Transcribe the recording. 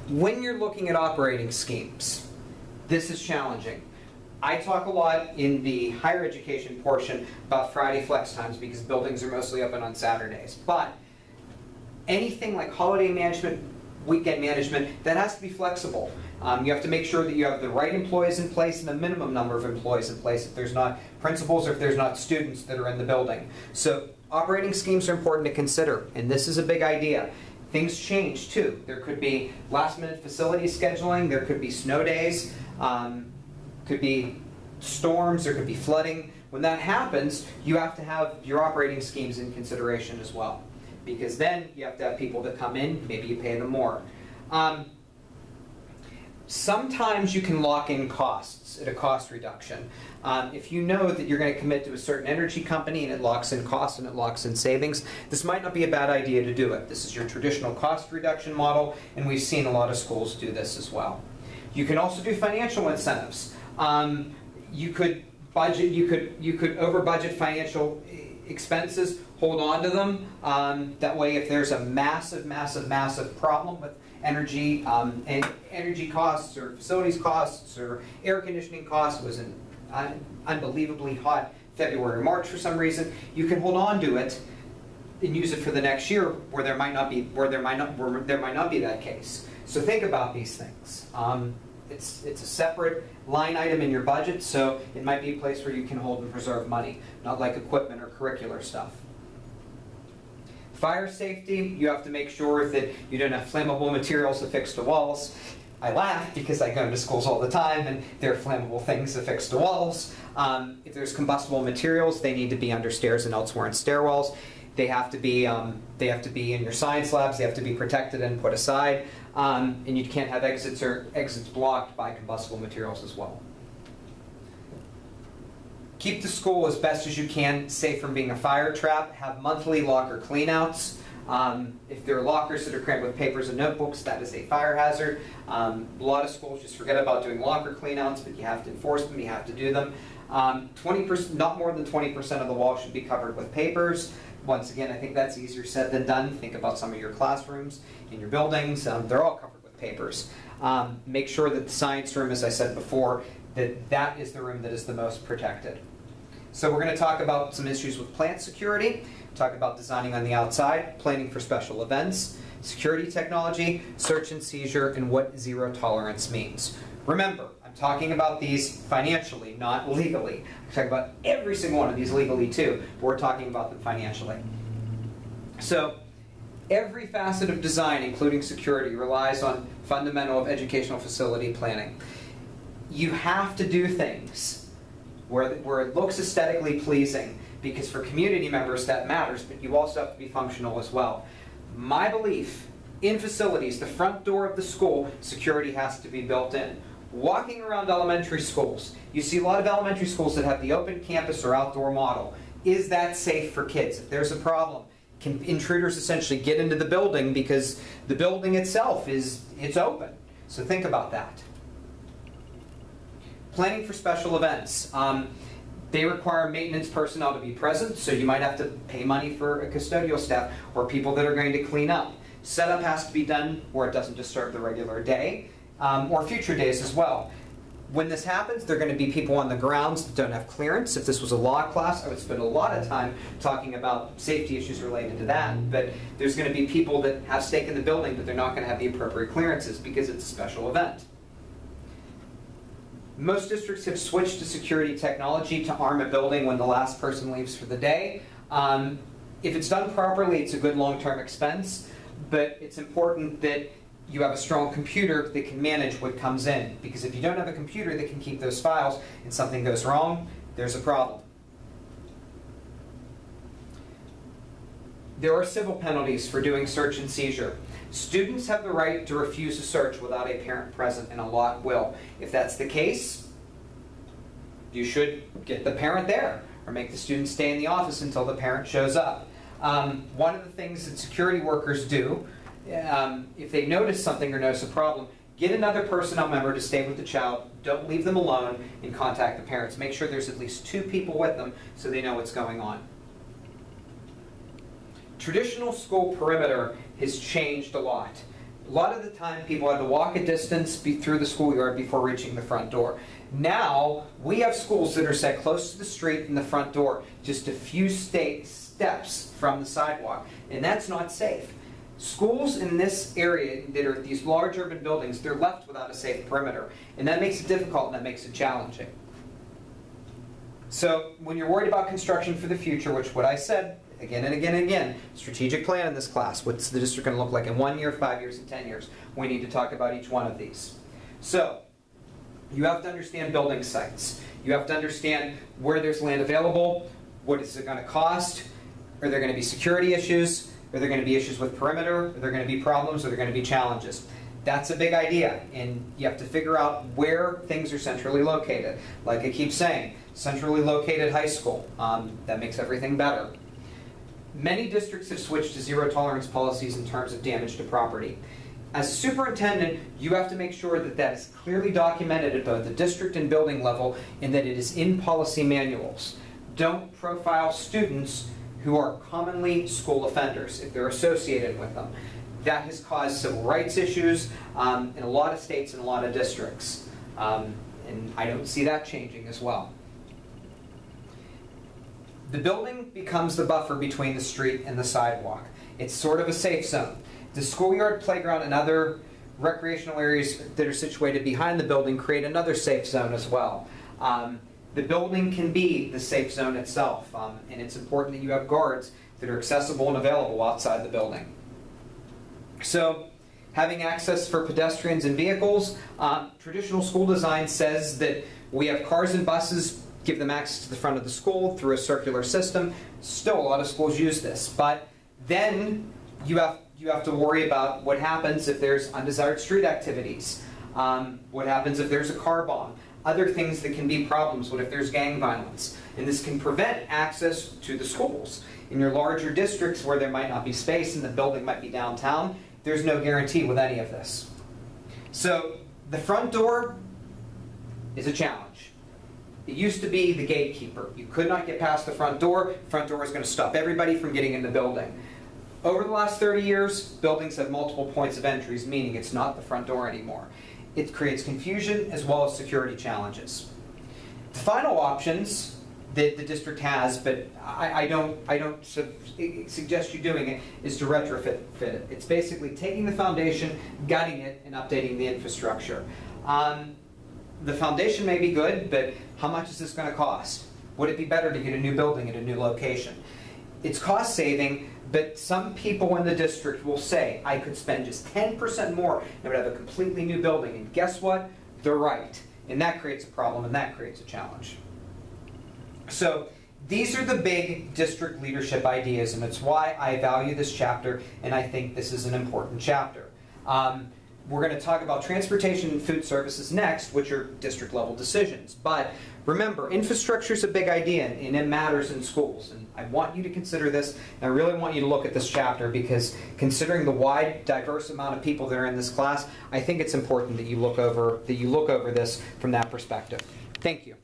When you're looking at operating schemes, this is challenging. I talk a lot in the higher education portion about Friday flex times because buildings are mostly open on Saturdays. But anything like holiday management, weekend management, that has to be flexible. You have to make sure that you have the right employees in place and the minimum number of employees in place if there's not principals or if there's not students that are in the building. So operating schemes are important to consider, and this is a big idea. Things change too. There could be last-minute facility scheduling, there could be snow days, could be storms, there could be flooding. When that happens, you have to have your operating schemes in consideration as well, because then you have to have people that come in, maybe you pay them more. Sometimes you can lock in costs at a cost reduction. If you know that you're going to commit to a certain energy company and it locks in costs and it locks in savings, this might not be a bad idea to do it. This is your traditional cost reduction model, and we've seen a lot of schools do this as well. You can also do financial incentives. You could budget, you could over budget financial expenses, hold on to them. That way, if there's a massive problem with energy and energy costs or facilities costs or air conditioning costs, was an unbelievably hot February or March for some reason, you can hold on to it and use it for the next year where there might not be that case. So think about these things. It's a separate line item in your budget, so it might be a place where you can hold and preserve money, not like equipment or curricular stuff. Fire safety, you have to make sure that you don't have flammable materials affixed to walls. I laugh because I go into schools all the time and there are flammable things affixed to walls. If there's combustible materials, they need to be under stairs and elsewhere in stairwells. They have to be in your science labs. They have to be protected and put aside. And you can't have exits blocked by combustible materials as well. Keep the school as best as you can safe from being a fire trap. Have monthly locker cleanouts. If there are lockers that are crammed with papers and notebooks, that is a fire hazard. A lot of schools just forget about doing locker cleanouts, but you have to enforce them, you have to do them. 20%, not more than 20% of the wall should be covered with papers. Once again, I think that's easier said than done. Think about some of your classrooms in your buildings. They're all covered with papers. Make sure that the science room, as I said before, that is the room that is the most protected. So we're going to talk about some issues with plant security, talk about designing on the outside, planning for special events, security technology, search and seizure, and what zero tolerance means. Remember, I'm talking about these financially, not legally. I'm talking about every single one of these legally too, but we're talking about them financially. So every facet of design, including security, relies on fundamental of educational facility planning. You have to do things where it looks aesthetically pleasing, because for community members that matters, but you also have to be functional as well. My belief, in facilities, the front door of the school, security has to be built in. Walking around elementary schools, you see a lot of elementary schools that have the open campus or outdoor model. Is that safe for kids? If there's a problem, can intruders essentially get into the building because the building itself it's open? So think about that. Planning for special events. They require maintenance personnel to be present, so you might have to pay money for a custodial staff or people that are going to clean up. Setup has to be done where it doesn't disturb the regular day, or future days as well. When this happens, there are going to be people on the grounds that don't have clearance. If this was a law class, I would spend a lot of time talking about safety issues related to that. But there's going to be people that have stake in the building, but they're not going to have the appropriate clearances because it's a special event. Most districts have switched to security technology to arm a building when the last person leaves for the day. If it's done properly, it's a good long-term expense, but it's important that you have a strong computer that can manage what comes in, because if you don't have a computer that can keep those files and something goes wrong, there's a problem. There are civil penalties for doing search and seizure. Students have the right to refuse a search without a parent present, and a lot will. If that's the case, you should get the parent there, or make the student stay in the office until the parent shows up. One of the things that security workers do, if they notice something or notice a problem, get another personnel member to stay with the child. Don't leave them alone, and contact the parents. Make sure there's at least 2 people with them so they know what's going on. Traditional school perimeter has changed a lot. A lot of the time people had to walk a distance through the schoolyard before reaching the front door. Now, we have schools that are set close to the street and the front door, just a few steps from the sidewalk, and that's not safe. Schools in this area that are these large urban buildings, they're left without a safe perimeter, and that makes it difficult and that makes it challenging. So when you're worried about construction for the future, which what I said again and again and again, strategic plan in this class, what's the district going to look like in 1 year, 5 years, and 10 years? We need to talk about each one of these. So you have to understand building sites. You have to understand where there's land available, what is it going to cost, are there going to be security issues, are there going to be issues with perimeter, are there going to be problems, are there going to be challenges? That's a big idea, and you have to figure out where things are centrally located. Like I keep saying, centrally located high school, that makes everything better. Many districts have switched to zero tolerance policies in terms of damage to property. As a superintendent, you have to make sure that that is clearly documented at both the district and building level and that it is in policy manuals. Don't profile students who are commonly school offenders if they're associated with them. That has caused civil rights issues in a lot of states and a lot of districts. And I don't see that changing as well. The building becomes the buffer between the street and the sidewalk. It's sort of a safe zone. The schoolyard, playground, and other recreational areas that are situated behind the building create another safe zone as well. The building can be the safe zone itself, and it's important that you have guards that are accessible and available outside the building. So, having access for pedestrians and vehicles, traditional school design says that we have cars and buses, give them access to the front of the school through a circular system. Still, a lot of schools use this, but then you have to worry about what happens if there's undesired street activities, what happens if there's a car bomb, other things that can be problems, what if there's gang violence, and this can prevent access to the schools. In your larger districts where there might not be space and the building might be downtown, there's no guarantee with any of this. So the front door is a challenge. It used to be the gatekeeper. You could not get past the front door. The front door is going to stop everybody from getting in the building. Over the last 30 years, buildings have multiple points of entries, meaning it's not the front door anymore. It creates confusion as well as security challenges. The final options that the district has, but I don't suggest you doing it, is to retrofit it. It's basically taking the foundation, gutting it, and updating the infrastructure. The foundation may be good, but how much is this going to cost? Would it be better to get a new building at a new location? It's cost saving, but some people in the district will say, I could spend just 10% more and would have a completely new building. And guess what? They're right. And that creates a problem, and that creates a challenge. So these are the big district leadership ideas, and it's why I value this chapter, and I think this is an important chapter. We're going to talk about transportation and food services next, which are district level decisions. But remember, infrastructure is a big idea, and it matters in schools. And I want you to consider this, and I really want you to look at this chapter, because considering the wide, diverse amount of people that are in this class, I think it's important that you look over this from that perspective. Thank you.